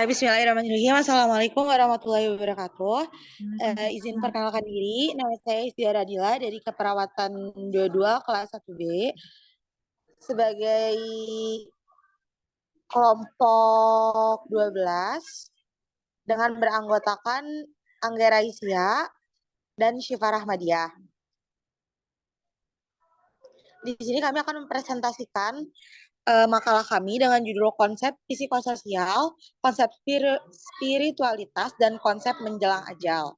Bismillahirrahmanirrahim. Assalamualaikum warahmatullahi wabarakatuh. Izin Waalaikumsalam. perkenalkan diri, nama saya Istia Radila dari Keperawatan 22 kelas 1B sebagai kelompok 12 dengan beranggotakan Anggera Isya dan Syifa Rahmadiah. Di sini kami akan mempresentasikan makalah kami dengan judul konsep psikososial, konsep spiritualitas, dan konsep menjelang ajal.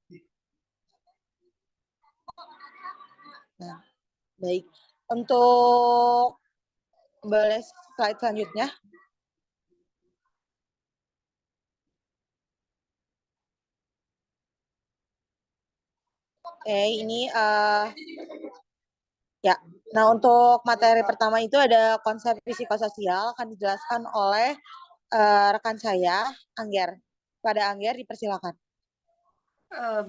Nah, baik. Untuk boleh slide selanjutnya. Oke, ini ya. Nah, untuk materi pertama itu ada konsep psikososial akan dijelaskan oleh rekan saya, Angger. Pada Angger dipersilakan.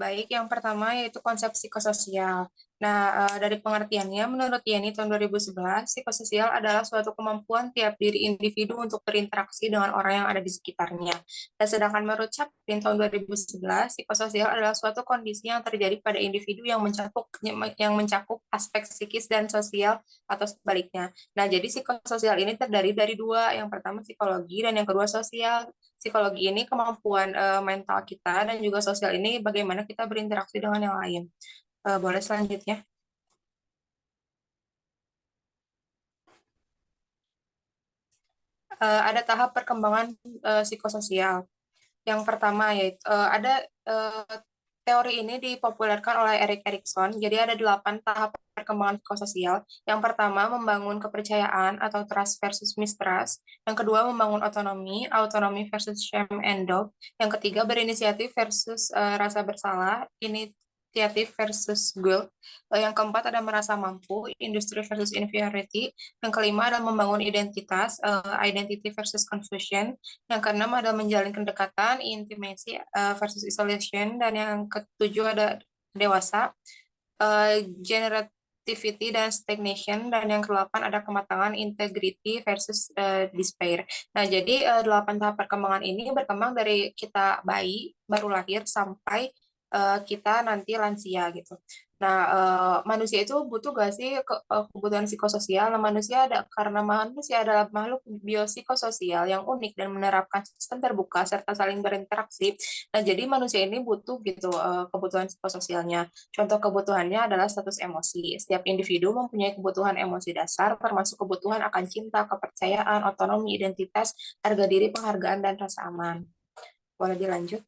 Baik, yang pertama yaitu konsep psikososial. Nah, dari pengertiannya, menurut Yeni tahun 2011, psikososial adalah suatu kemampuan tiap diri individu untuk berinteraksi dengan orang yang ada di sekitarnya. Dan sedangkan menurut Chaplin tahun 2011, psikososial adalah suatu kondisi yang terjadi pada individu yang mencakup aspek psikis dan sosial atau sebaliknya. Nah, jadi psikososial ini terdiri dari dua, yang pertama psikologi dan yang kedua sosial. Psikologi ini kemampuan mental kita dan juga sosial ini bagaimana kita berinteraksi dengan yang lain. Boleh selanjutnya. Ada tahap perkembangan psikososial. Yang pertama yaitu ada teori ini dipopulerkan oleh Erik Erikson. Jadi ada 8 tahap perkembangan psikososial. Yang pertama membangun kepercayaan atau trust versus mistrust. Yang kedua membangun otonomi, autonomy versus shame and doubt. Yang ketiga berinisiatif versus rasa bersalah, initiative versus guilt. Yang keempat ada merasa mampu, industry versus inferiority. Yang kelima adalah membangun identitas, identity versus confusion. Yang keenam adalah menjalin kedekatan, intimacy versus isolation, dan yang ketujuh ada dewasa, generativity dan stagnation, dan yang kedelapan ada kematangan, integrity versus despair. Nah, jadi 8 tahap perkembangan ini berkembang dari kita bayi baru lahir sampai kita nanti lansia gitu. Nah, manusia itu butuh gak sih kebutuhan psikososial? Nah, karena manusia adalah makhluk biopsikososial yang unik dan menerapkan sistem terbuka serta saling berinteraksi. Nah, jadi manusia ini butuh gitu kebutuhan psikososialnya. Contoh kebutuhannya adalah status emosi. Setiap individu mempunyai kebutuhan emosi dasar, termasuk kebutuhan akan cinta, kepercayaan, otonomi, identitas, harga diri, penghargaan, dan rasa aman. Boleh dilanjut?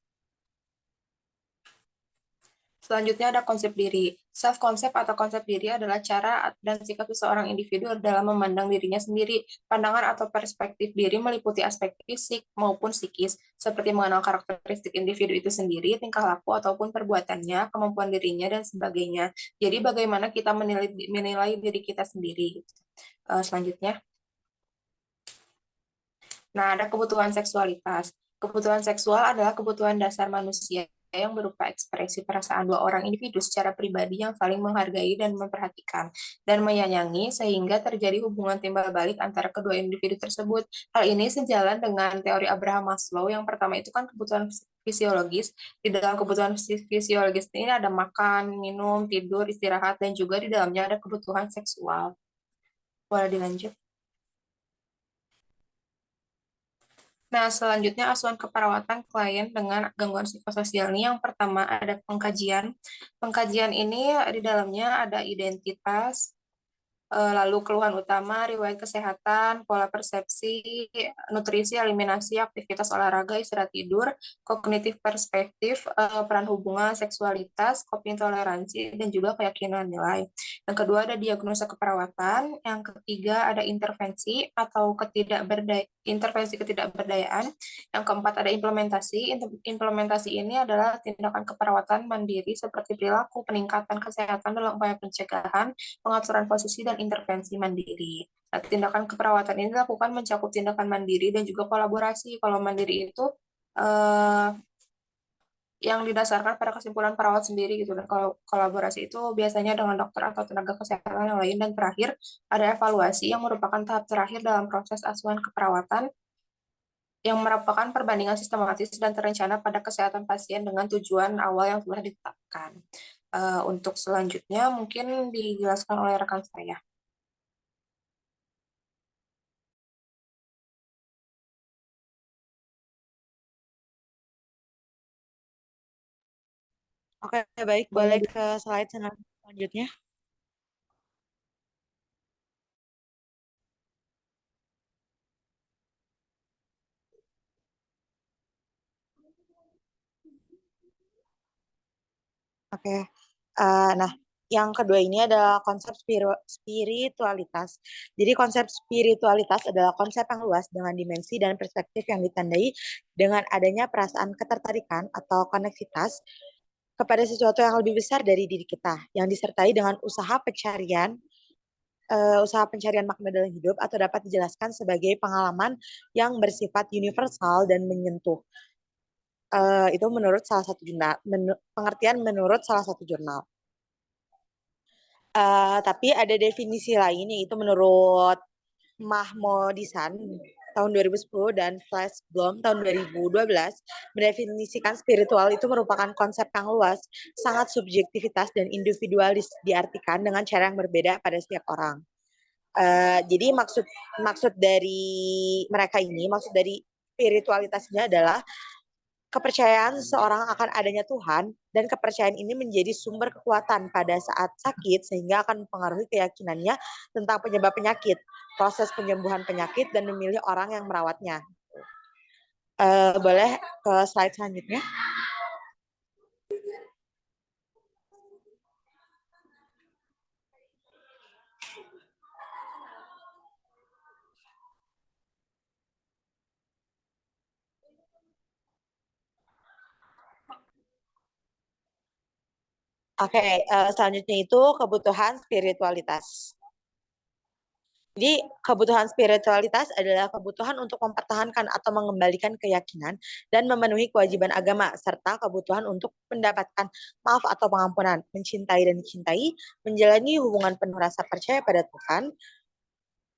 Selanjutnya ada konsep diri. Self-konsep atau konsep diri adalah cara dan sikap seseorang individu dalam memandang dirinya sendiri. Pandangan atau perspektif diri meliputi aspek fisik maupun psikis, seperti mengenal karakteristik individu itu sendiri, tingkah laku ataupun perbuatannya, kemampuan dirinya, dan sebagainya. Jadi bagaimana kita menilai diri kita sendiri. Selanjutnya. Nah, ada kebutuhan seksualitas. Kebutuhan seksual adalah kebutuhan dasar manusia yang berupa ekspresi perasaan dua orang individu secara pribadi yang saling menghargai dan memperhatikan dan menyayangi sehingga terjadi hubungan timbal balik antara kedua individu tersebut. Hal ini sejalan dengan teori Abraham Maslow. Yang pertama itu kan kebutuhan fisiologis. Di dalam kebutuhan fisiologis ini ada makan, minum, tidur, istirahat, dan juga di dalamnya ada kebutuhan seksual. Boleh dilanjut? Nah, selanjutnya asuhan keperawatan klien dengan gangguan psikososial ini yang pertama ada pengkajian. Pengkajian ini di dalamnya ada identitas, lalu keluhan utama, riwayat kesehatan, pola persepsi, nutrisi, eliminasi, aktivitas olahraga, istirahat tidur, kognitif perspektif, peran hubungan, seksualitas, coping toleransi, dan juga keyakinan nilai. Yang kedua ada diagnosa keperawatan, yang ketiga ada intervensi ketidakberdayaan, yang keempat ada implementasi. Implementasi ini adalah tindakan keperawatan mandiri seperti perilaku, peningkatan kesehatan dalam upaya pencegahan, pengaturan posisi, dan intervensi mandiri. Nah, tindakan keperawatan ini dilakukan mencakup tindakan mandiri dan juga kolaborasi. Kalau mandiri itu yang didasarkan pada kesimpulan perawat sendiri gitu. Dan kalau kolaborasi itu biasanya dengan dokter atau tenaga kesehatan yang lain. Dan terakhir ada evaluasi yang merupakan tahap terakhir dalam proses asuhan keperawatan, yang merupakan perbandingan sistematis dan terencana pada kesehatan pasien dengan tujuan awal yang telah ditetapkan. Untuk selanjutnya mungkin dijelaskan oleh rekan saya. Oke, baik. Boleh Boleh. ke slide selanjutnya. Oke. Nah, yang kedua ini adalah konsep spiritualitas. Jadi konsep spiritualitas adalah konsep yang luas dengan dimensi dan perspektif yang ditandai dengan adanya perasaan ketertarikan atau koneksitas kepada sesuatu yang lebih besar dari diri kita, yang disertai dengan usaha pencarian makna dalam hidup atau dapat dijelaskan sebagai pengalaman yang bersifat universal dan menyentuh. Itu menurut salah satu jurnal, pengertian menurut salah satu jurnal. Tapi ada definisi lain yaitu menurut Mahmodisan tahun 2010 dan Flashblom tahun 2012 mendefinisikan spiritual itu merupakan konsep yang luas, sangat subjektivitas dan individualis diartikan dengan cara yang berbeda pada setiap orang. Jadi maksud dari mereka ini, maksud dari spiritualitasnya adalah kepercayaan seseorang akan adanya Tuhan dan kepercayaan ini menjadi sumber kekuatan pada saat sakit sehingga akan mempengaruhi keyakinannya tentang penyebab penyakit, proses penyembuhan penyakit dan memilih orang yang merawatnya. Boleh ke slide selanjutnya? Oke, selanjutnya itu kebutuhan spiritualitas. Jadi kebutuhan spiritualitas adalah kebutuhan untuk mempertahankan atau mengembalikan keyakinan dan memenuhi kewajiban agama, serta kebutuhan untuk mendapatkan maaf atau pengampunan, mencintai dan dicintai, menjalani hubungan penuh rasa percaya pada Tuhan.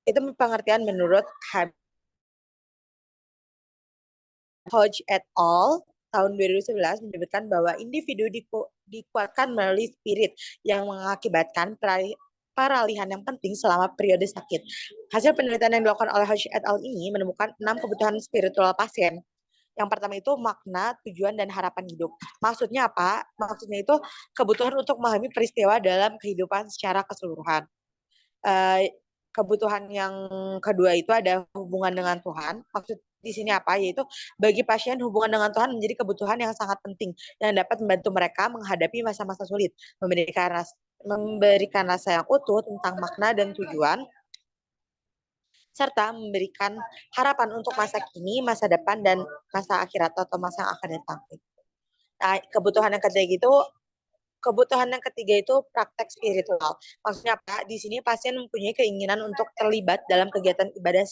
Itu pengertian menurut Hodge et al. Tahun 2011 menyebutkan bahwa individu dikuatkan melalui spirit yang mengakibatkan peralihan yang penting selama periode sakit. Hasil penelitian yang dilakukan oleh Hodge et al. Ini menemukan 6 kebutuhan spiritual pasien. Yang pertama itu makna, tujuan, dan harapan hidup. Maksudnya apa? Maksudnya itu kebutuhan untuk memahami peristiwa dalam kehidupan secara keseluruhan. Kebutuhan yang kedua itu ada hubungan dengan Tuhan. Maksud di sini apa? Yaitu bagi pasien hubungan dengan Tuhan menjadi kebutuhan yang sangat penting yang dapat membantu mereka menghadapi masa-masa sulit, memberikan rasa yang utuh tentang makna dan tujuan, serta memberikan harapan untuk masa kini, masa depan, dan masa akhirat atau masa yang akan datang. Nah, kebutuhan yang ketiga itu praktek spiritual. Maksudnya apa? Di sini pasien mempunyai keinginan untuk terlibat dalam kegiatan ibadah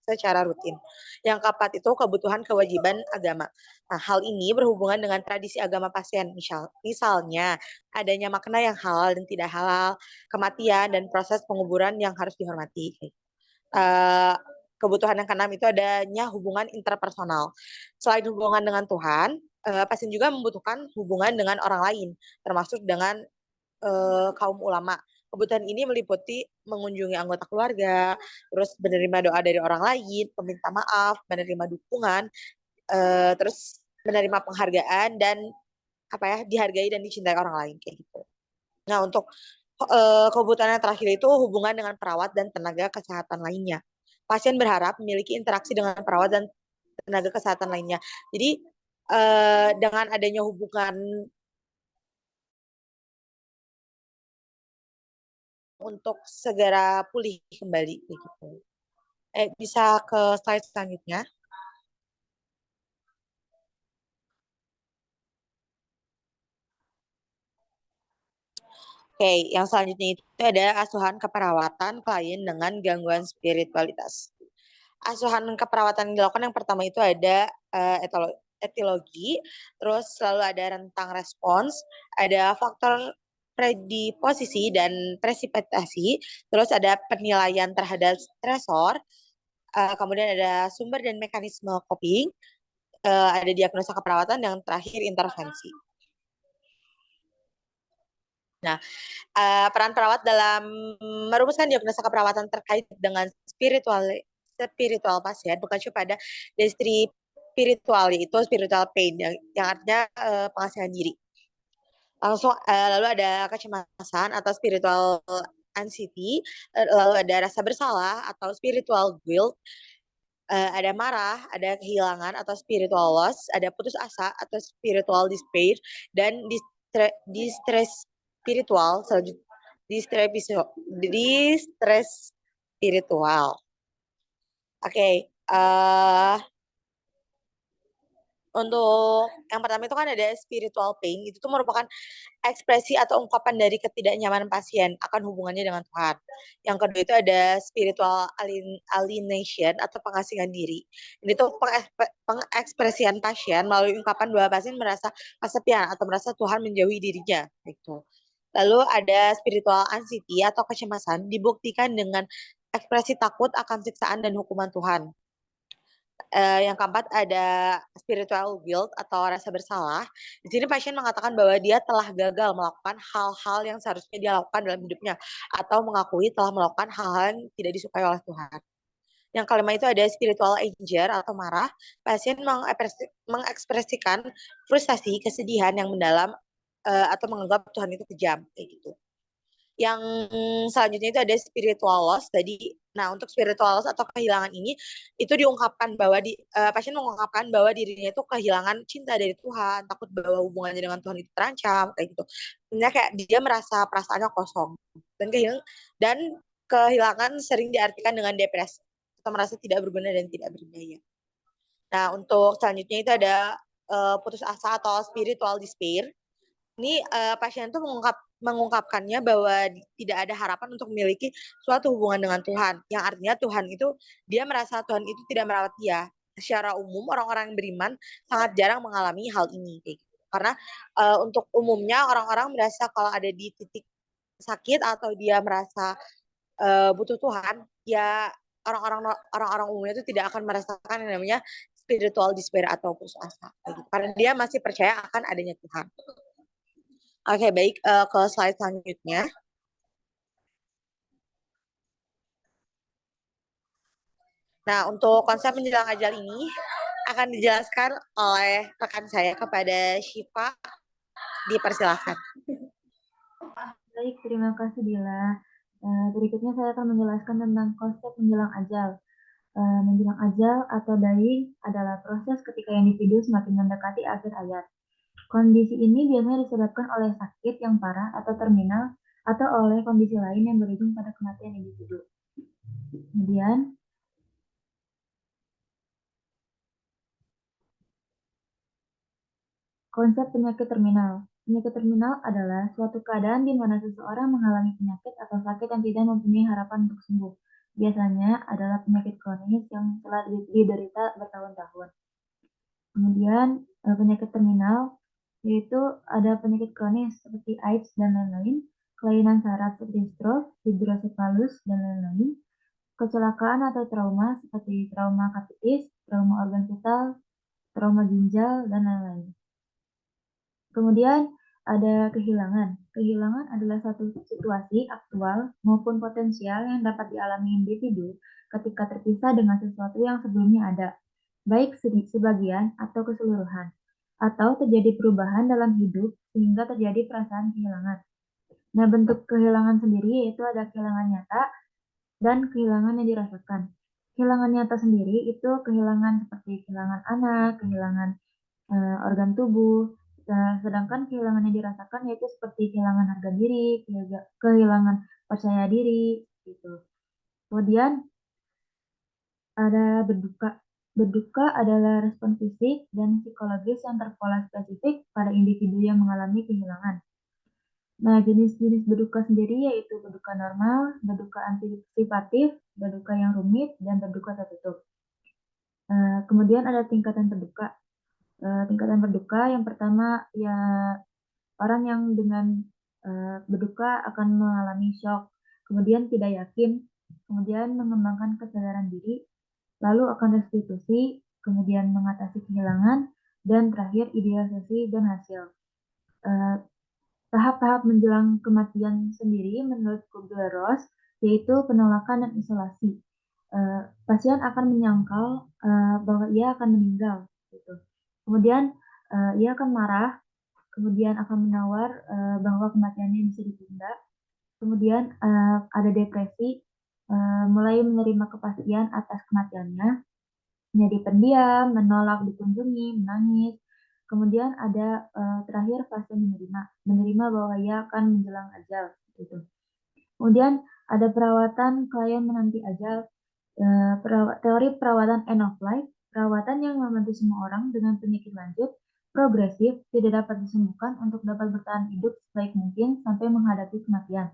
secara rutin. Yang keempat itu kebutuhan kewajiban agama. Nah, hal ini berhubungan dengan tradisi agama pasien. Misalnya, adanya makna yang halal dan tidak halal, kematian, dan proses penguburan yang harus dihormati. Uh, Kebutuhan yang keenam itu adanya hubungan interpersonal. Selain hubungan dengan Tuhan, pasien juga membutuhkan hubungan dengan orang lain, termasuk dengan kaum ulama. Kebutuhan ini meliputi mengunjungi anggota keluarga, terus menerima doa dari orang lain, meminta maaf, menerima dukungan, terus menerima penghargaan dan apa ya, dihargai dan dicintai orang lain kayak gitu. Nah, untuk kebutuhan yang terakhir itu hubungan dengan perawat dan tenaga kesehatan lainnya. Pasien berharap memiliki interaksi dengan perawat dan tenaga kesehatan lainnya. Jadi dengan adanya hubungan untuk segera pulih kembali gitu. Bisa ke slide selanjutnya. Oke, yang selanjutnya itu ada asuhan keperawatan klien dengan gangguan spiritualitas. Asuhan keperawatan yang dilakukan yang pertama itu ada etiologi, terus selalu ada rentang respons, ada faktor predisposisi dan presipitasi, terus ada penilaian terhadap stresor, kemudian ada sumber dan mekanisme coping, ada diagnosa keperawatan, yang terakhir intervensi. Nah, peran perawat dalam merumuskan diagnosa keperawatan terkait dengan spiritual pasien bukan cuma pada dari spiritual, yaitu spiritual pain yang artinya pengasihan diri. Lalu ada kecemasan atau spiritual anxiety, lalu ada rasa bersalah atau spiritual guilt, ada marah, ada kehilangan atau spiritual loss, ada putus asa atau spiritual despair, dan distress spiritual selanjutnya, distress spiritual. Oke, untuk yang pertama itu kan ada spiritual pain, itu tuh merupakan ekspresi atau ungkapan dari ketidaknyamanan pasien akan hubungannya dengan Tuhan. Yang kedua itu ada spiritual alienation atau pengasingan diri. Ini tuh pengekspresian pasien melalui ungkapan bahwa pasien merasa kesepian atau merasa Tuhan menjauhi dirinya. Gitu. Lalu ada spiritual anxiety atau kecemasan dibuktikan dengan ekspresi takut akan siksaan dan hukuman Tuhan. Yang keempat ada spiritual guilt atau rasa bersalah. Di sini pasien mengatakan bahwa dia telah gagal melakukan hal-hal yang seharusnya dia lakukan dalam hidupnya atau mengakui telah melakukan hal-hal yang tidak disukai oleh Tuhan. Yang kelima itu ada spiritual anger atau marah. Pasien mengekspresikan frustasi, kesedihan yang mendalam atau menganggap Tuhan itu kejam kayak gitu. Yang selanjutnya itu ada spiritual loss tadi. Nah, untuk spiritual loss atau kehilangan ini itu diungkapkan bahwa pasien mengungkapkan bahwa dirinya itu kehilangan cinta dari Tuhan, takut bahwa hubungannya dengan Tuhan itu terancam kayak gitu. Sebenarnya kayak dia merasa perasaannya kosong dan kehilangan sering diartikan dengan depresi atau merasa tidak berguna dan tidak berdaya. Nah, untuk selanjutnya itu ada putus asa atau spiritual despair. Ini pasien tuh mengungkapkannya bahwa tidak ada harapan untuk memiliki suatu hubungan dengan Tuhan. Yang artinya Tuhan itu, dia merasa Tuhan itu tidak merawat dia. Secara umum orang-orang yang beriman sangat jarang mengalami hal ini kayak gitu. Karena untuk umumnya orang-orang merasa kalau ada di titik sakit atau dia merasa butuh Tuhan, ya orang-orang umumnya itu tidak akan merasakan yang namanya spiritual despair atau putus asa kayak gitu. Karena dia masih percaya akan adanya Tuhan. Oke, baik, ke slide selanjutnya. Nah, untuk konsep menjelang ajal ini akan dijelaskan oleh rekan saya kepada Syifa. Dipersilahkan. Baik, terima kasih Dila. Berikutnya saya akan menjelaskan tentang konsep menjelang ajal. Menjelang ajal atau dying adalah proses ketika individu semakin mendekati akhir hayat. Kondisi ini biasanya disebabkan oleh sakit yang parah atau terminal atau oleh kondisi lain yang berujung pada kematian individu. Kemudian, konsep penyakit terminal. Penyakit terminal adalah suatu keadaan di mana seseorang mengalami penyakit atau sakit yang tidak mempunyai harapan untuk sembuh. Biasanya adalah penyakit kronis yang telah diderita bertahun-tahun. Kemudian penyakit terminal yaitu ada penyakit kronis seperti AIDS dan lain-lain, kelainan saraf seperti stroke, hidrosefalus dan lain-lain, kecelakaan atau trauma seperti trauma kapitis, trauma organ vital, trauma ginjal dan lain-lain. Kemudian ada kehilangan. Kehilangan adalah satu situasi aktual maupun potensial yang dapat dialami individu ketika terpisah dengan sesuatu yang sebelumnya ada, baik sebagian atau keseluruhan, atau terjadi perubahan dalam hidup sehingga terjadi perasaan kehilangan. Nah, bentuk kehilangan sendiri yaitu ada kehilangan nyata dan kehilangan yang dirasakan. Kehilangan nyata sendiri itu kehilangan seperti kehilangan anak, kehilangan organ tubuh, sedangkan kehilangan yang dirasakan yaitu seperti kehilangan harga diri, kehilangan percaya diri, gitu. Kemudian ada berduka. Berduka adalah respon fisik dan psikologis yang terpola spesifik pada individu yang mengalami kehilangan. Nah, jenis-jenis berduka sendiri yaitu berduka normal, berduka antisipatif, berduka yang rumit, dan berduka tertutup. Kemudian ada tingkatan berduka. Tingkatan berduka yang pertama ya orang yang dengan berduka akan mengalami shock, kemudian tidak yakin, kemudian mengembangkan kesadaran diri, lalu akan restitusi, kemudian mengatasi kehilangan, dan terakhir idealisasi dan hasil. Tahap-tahap menjelang kematian sendiri menurut Kubler-Ross yaitu penolakan dan isolasi. Pasien akan menyangkal bahwa ia akan meninggal, gitu. Kemudian ia akan marah, kemudian akan menawar bahwa kematiannya bisa ditunda. Kemudian ada depresi, mulai menerima kepastian atas kematiannya, menjadi pendiam, menolak dikunjungi, menangis. Kemudian ada terakhir fase menerima bahwa ia akan menjelang ajal, gitu. Kemudian ada perawatan klien menanti ajal, teori perawatan end of life, perawatan yang membantu semua orang dengan penyakit lanjut, progresif, tidak dapat disembuhkan untuk dapat bertahan hidup sebaik mungkin sampai menghadapi kematian.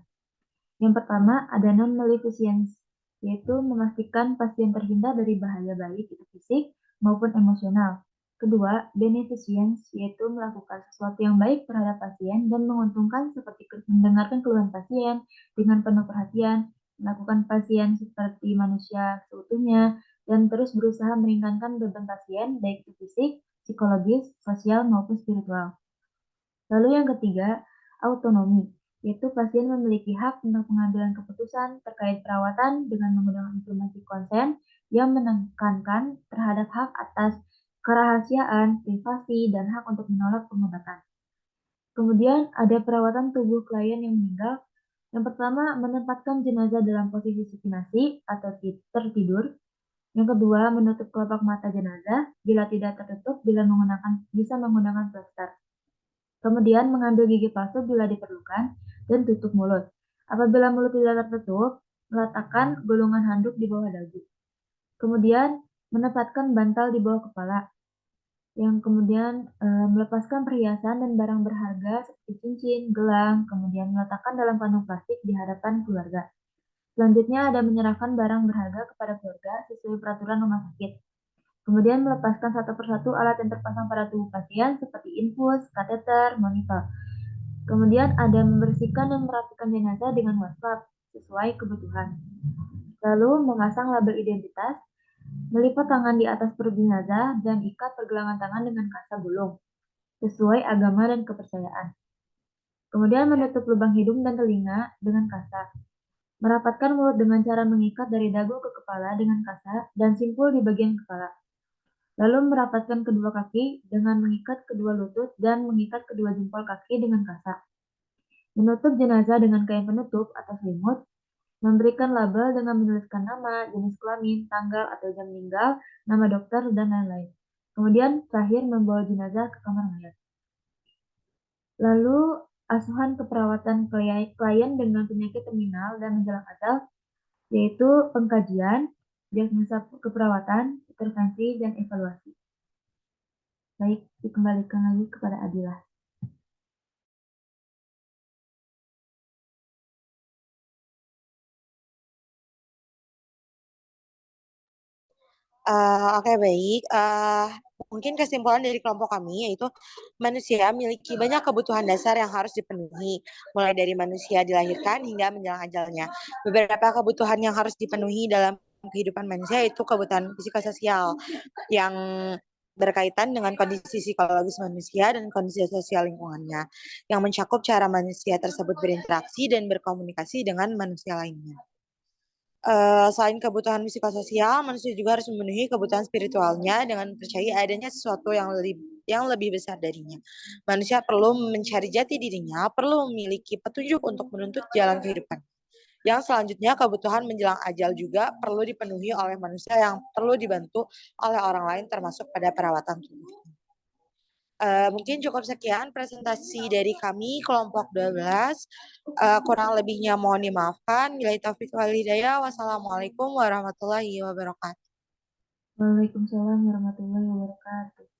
Yang pertama ada non-maleficence, yaitu memastikan pasien terhindar dari bahaya baik itu fisik maupun emosional. Kedua, beneficence, yaitu melakukan sesuatu yang baik terhadap pasien dan menguntungkan seperti mendengarkan keluhan pasien dengan penuh perhatian, melakukan pasien seperti manusia seutuhnya, dan terus berusaha meringankan beban pasien baik itu fisik, psikologis, sosial, maupun spiritual. Lalu yang ketiga, autonomi, yaitu pasien memiliki hak untuk pengambilan keputusan terkait perawatan dengan menggunakan informasi konsen yang menekankan terhadap hak atas kerahasiaan, privasi, dan hak untuk menolak pengobatan. Kemudian ada perawatan tubuh klien yang meninggal. Yang pertama, menempatkan jenazah dalam posisi supinasi atau tertidur. Yang kedua, menutup kelopak mata jenazah bila tidak tertutup bisa menggunakan plester. Kemudian mengambil gigi palsu bila diperlukan dan tutup mulut. Apabila mulut tidak tertutup, meletakkan gulungan handuk di bawah dagu. Kemudian menempatkan bantal di bawah kepala. Yang kemudian melepaskan perhiasan dan barang berharga seperti cincin, gelang, kemudian meletakkan dalam kantong plastik di hadapan keluarga. Selanjutnya ada menyerahkan barang berharga kepada keluarga sesuai peraturan rumah sakit. Kemudian melepaskan satu persatu alat yang terpasang pada tubuh pasien seperti infus, kateter, monitor. Kemudian ada membersihkan dan merapikan jenazah dengan wastafel sesuai kebutuhan. Lalu memasang label identitas, melipat tangan di atas perut jenazah dan ikat pergelangan tangan dengan kasa gulung sesuai agama dan kepercayaan. Kemudian menutup lubang hidung dan telinga dengan kasa. Merapatkan mulut dengan cara mengikat dari dagu ke kepala dengan kasa dan simpul di bagian kepala. Lalu merapatkan kedua kaki dengan mengikat kedua lutut dan mengikat kedua jempol kaki dengan kasa. Menutup jenazah dengan kain penutup atau selimut. Memberikan label dengan menuliskan nama, jenis kelamin, tanggal atau jam meninggal, nama dokter, dan lain-lain. Kemudian terakhir membawa jenazah ke kamar mayat. Lalu asuhan keperawatan klien dengan penyakit terminal dan menjelang ajal, yaitu pengkajian, diagnosa keperawatan, intervensi, dan evaluasi. Baik, dikembalikan lagi kepada Adila. Oke, baik. Mungkin kesimpulan dari kelompok kami yaitu manusia memiliki banyak kebutuhan dasar yang harus dipenuhi, mulai dari manusia dilahirkan hingga menjelang ajalnya. Beberapa kebutuhan yang harus dipenuhi dalam kehidupan manusia yaitu kebutuhan psikososial yang berkaitan dengan kondisi psikologis manusia dan kondisi sosial lingkungannya, yang mencakup cara manusia tersebut berinteraksi dan berkomunikasi dengan manusia lainnya. Selain kebutuhan psikososial, manusia juga harus memenuhi kebutuhan spiritualnya dengan percaya adanya sesuatu yang lebih besar darinya. Manusia perlu mencari jati dirinya, perlu memiliki petunjuk untuk menuntut jalan kehidupan. Yang selanjutnya, kebutuhan menjelang ajal juga perlu dipenuhi oleh manusia yang perlu dibantu oleh orang lain termasuk pada perawatan tubuh. Mungkin cukup sekian presentasi dari kami kelompok 12. Kurang lebihnya mohon dimaafkan. Billahi taufiq wal hidayah. Wassalamualaikum warahmatullahi wabarakatuh. Waalaikumsalam warahmatullahi wabarakatuh.